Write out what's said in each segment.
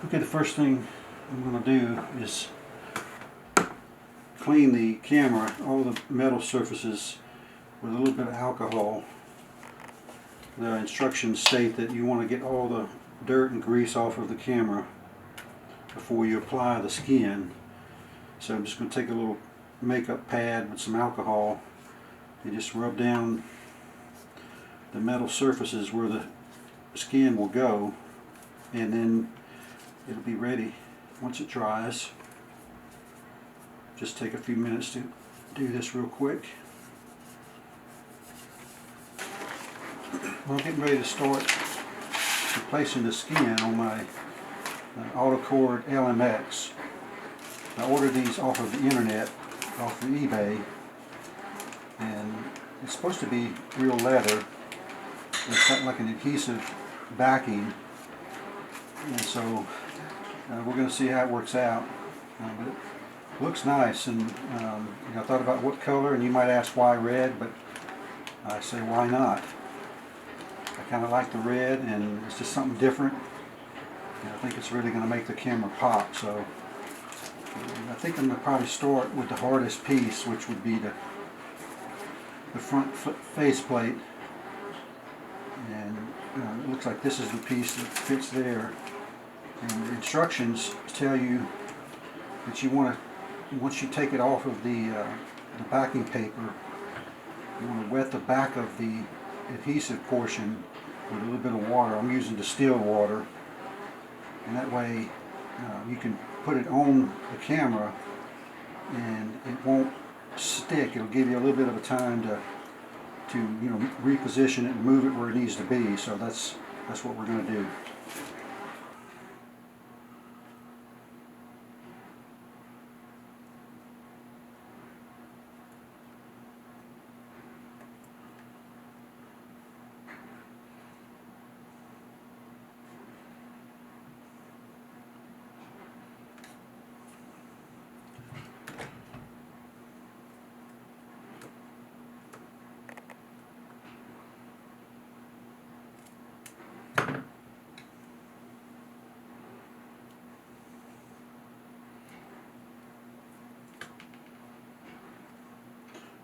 Okay, the first thing I'm going to do is clean the camera, all the metal surfaces, with a little bit of alcohol. The instructions state that you want to get all the dirt and grease off of the camera before you apply the skin. So I'm just going to take a little makeup pad with some alcohol and just rub down the metal surfaces where the skin will go, and then it'll be ready once it dries. Just take a few minutes to do this real quick. Well, I'm getting ready to start replacing the skin on my Autocord L-MX. I ordered these off of the internet, off of eBay, and it's supposed to be real leather. It's got like an adhesive backing, and so we're going to see how it works out. But it looks nice, and I thought about what color, and you might ask why red, but I say why not. I kind of like the red, and it's just something different. And I think it's really going to make the camera pop. So I think I'm going to probably start with the hardest piece, which would be the front face plate. And it looks like this is the piece that fits there. And the instructions tell you that you want to, once you take it off of the backing paper, you want to wet the back of the adhesive portion with a little bit of water. I'm using distilled water, and that way you can put it on the camera and it won't stick. It'll give you a little bit of a time to reposition it and move it where it needs to be. So that's what we're going to do.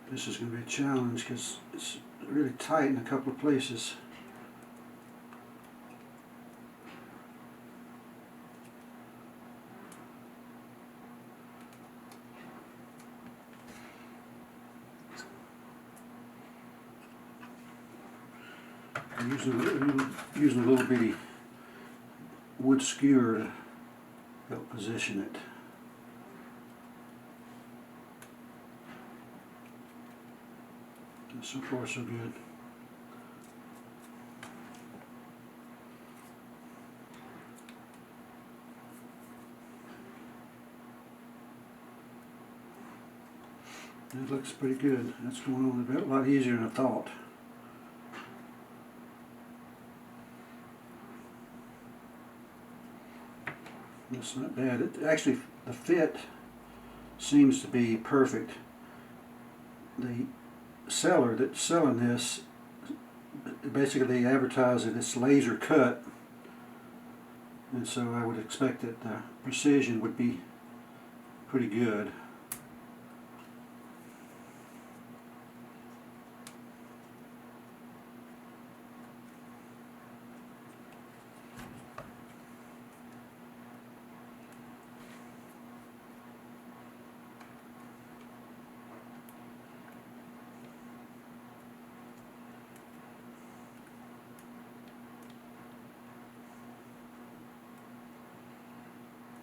This is going to be a challenge because it's really tight in a couple of places. I'm using a little bitty wood skewer to help position it. So far so good. It looks pretty good. That's going on a lot easier than I thought. That's not bad. Actually, the fit seems to be perfect. The seller that's selling this, basically they advertise that it's laser cut, and so I would expect that the precision would be pretty good.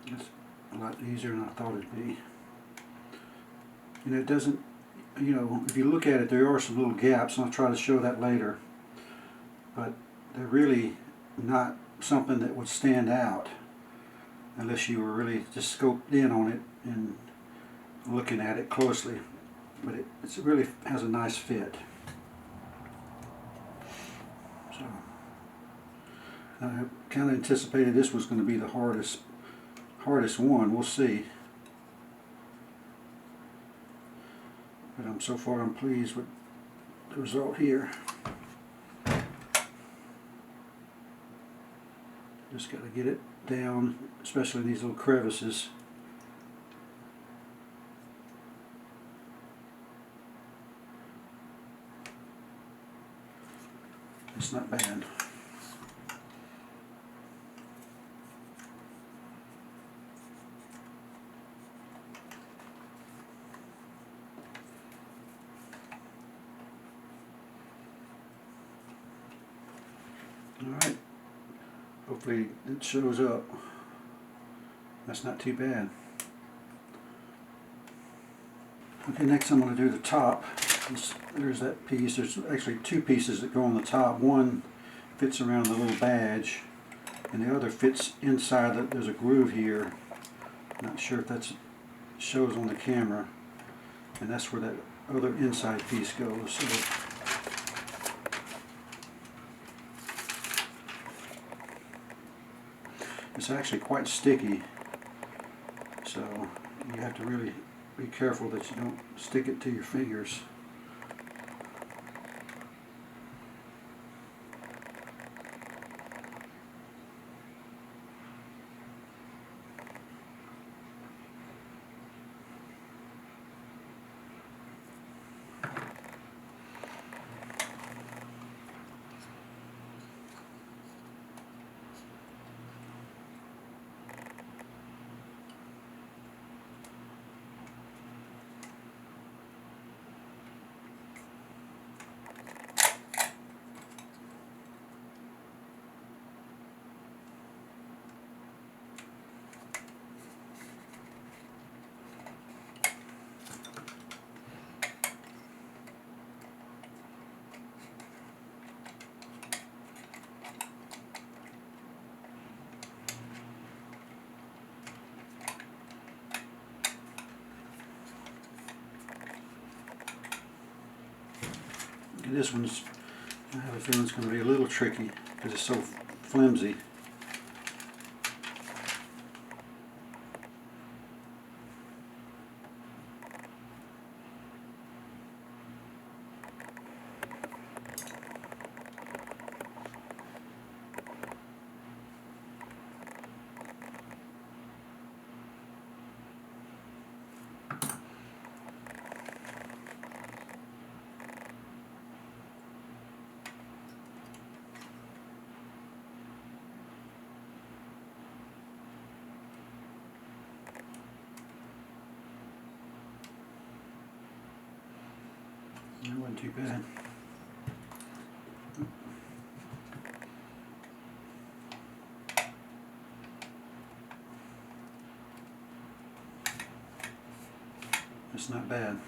It's a lot easier than I thought it'd be. And it doesn't, if you look at it, there are some little gaps, and I'll try to show that later. But they're really not something that would stand out unless you were really just scoped in on it and looking at it closely. But it really has a nice fit. So I kind of anticipated this was going to be the hardest one. We'll see. But so far I'm pleased with the result here. Just got to get it down, especially these little crevices. It's not bad. Alright, hopefully it shows up. That's not too bad. Okay, next I'm going to do the top. There's that piece. There's actually two pieces that go on the top. One fits around the little badge, and the other fits inside. There's a groove here. Not sure if that shows on the camera. And that's where that other inside piece goes. So it's actually quite sticky, so you have to really be careful that you don't stick it to your fingers. This one's, I have a feeling it's going to be a little tricky because it's so flimsy. That wasn't too bad. It's not bad.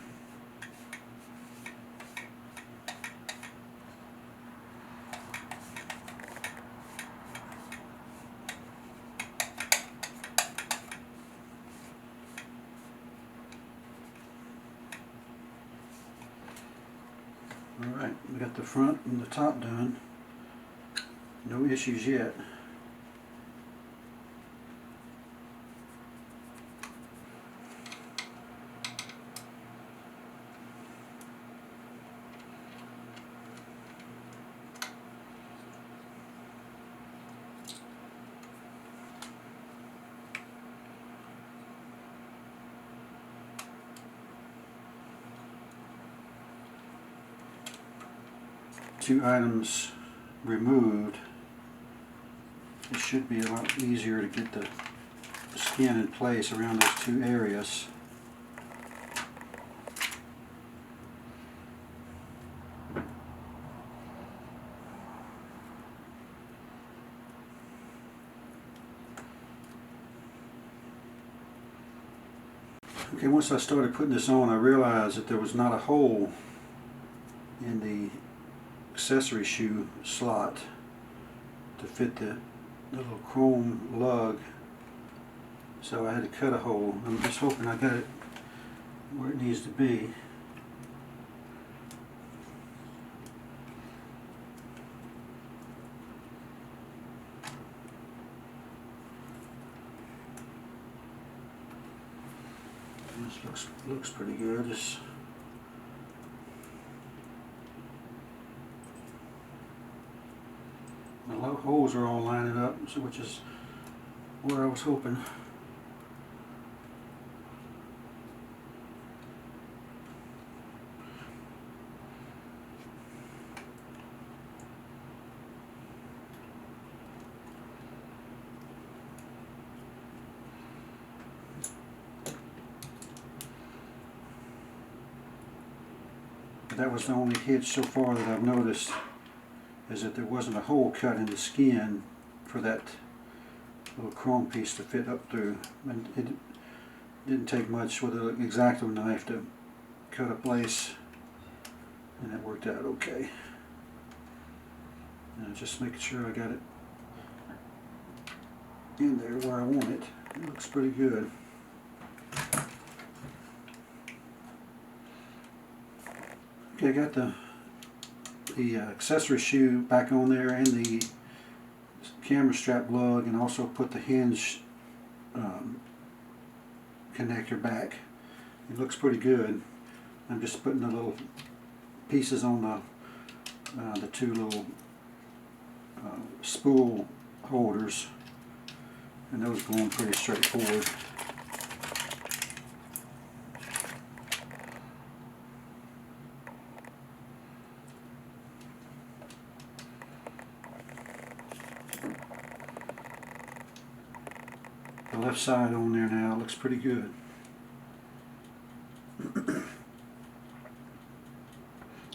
Alright, we got the front and the top done. No issues yet. Two items removed, it should be a lot easier to get the skin in place around those two areas. Okay, once I started putting this on, I realized that there was not a hole in the accessory shoe slot to fit the little chrome lug, so I had to cut a hole. I'm just hoping I got it where it needs to be. This looks pretty good. The holes are all lining up, so which is where I was hoping. That was the only hitch so far that I've noticed, is that there wasn't a hole cut in the skin for that little chrome piece to fit up through. And it didn't take much with an X-Acto knife to cut a place, and it worked out okay. And just making sure I got it in there where I want it. It looks pretty good. Okay, I got the accessory shoe back on there and the camera strap lug, and also put the hinge connector back. It looks pretty good. I'm just putting the little pieces on the two little spool holders, and those going pretty straightforward. The left side on there now looks pretty good.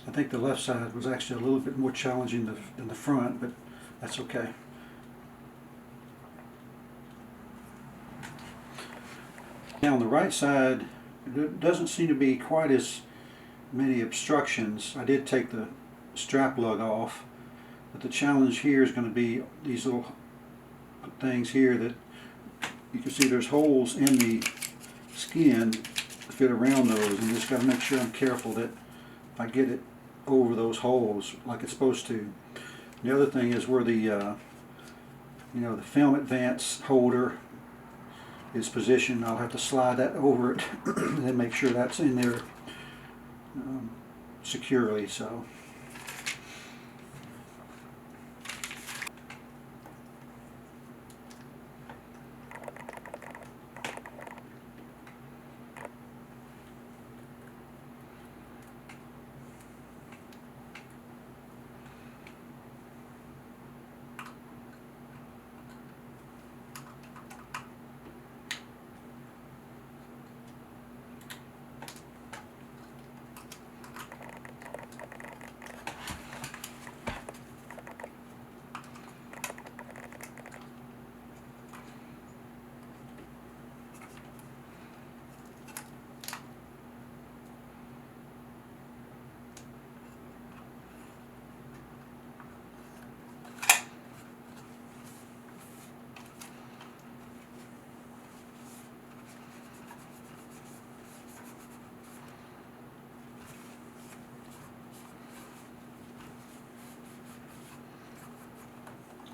I think the left side was actually a little bit more challenging than the front, but that's okay. Now on the right side, there doesn't seem to be quite as many obstructions. I did take the strap lug off, but the challenge here is going to be these little things here that you can see there's holes in the skin to fit around those, and just got to make sure I'm careful that I get it over those holes like it's supposed to. The other thing is where the the film advance holder is positioned. I'll have to slide that over it and then make sure that's in there securely. So.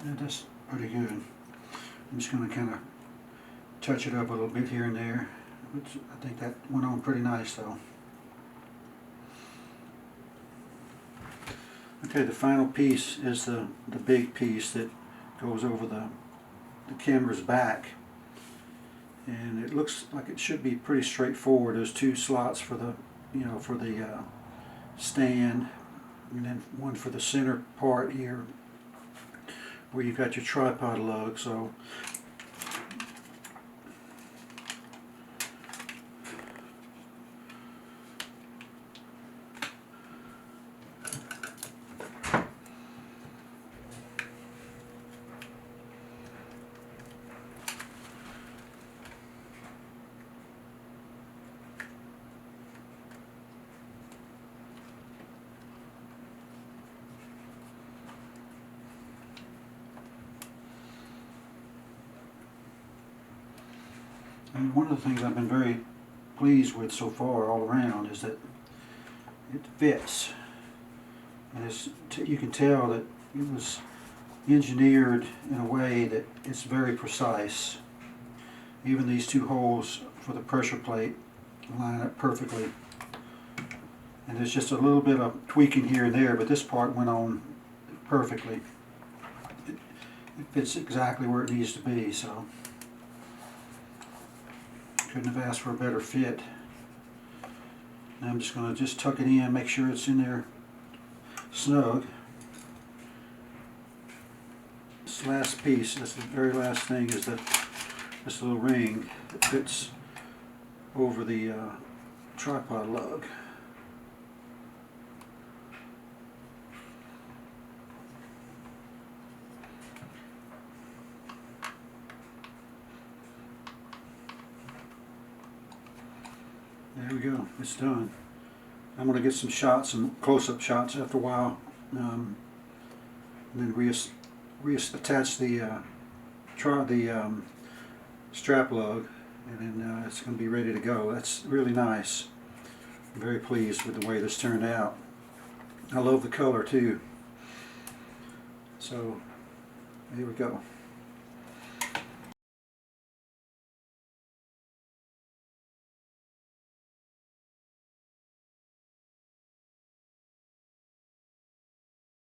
Yeah, that's pretty good. I'm just going to kind of touch it up a little bit here and there. Which I think that went on pretty nice though. Okay, the final piece is the big piece that goes over the camera's back. And it looks like it should be pretty straightforward. There's two slots for the for the stand, and then one for the center part here where you've got your tripod lug. So and one of the things I've been very pleased with so far all around is that it fits. And you can tell that it was engineered in a way that it's very precise. Even these two holes for the pressure plate line up perfectly. And there's just a little bit of tweaking here and there, but this part went on perfectly. It fits exactly where it needs to be. So Couldn't have asked for a better fit. Now I'm just going to just tuck it in, make sure it's in there snug. This last piece, that's the very last thing, is this little ring that fits over the tripod lug. There we go, it's done. I'm going to get some shots, some close-up shots after a while, and then reattach the strap lug, and then it's going to be ready to go. That's really nice. I'm very pleased with the way this turned out. I love the color too. So, here we go.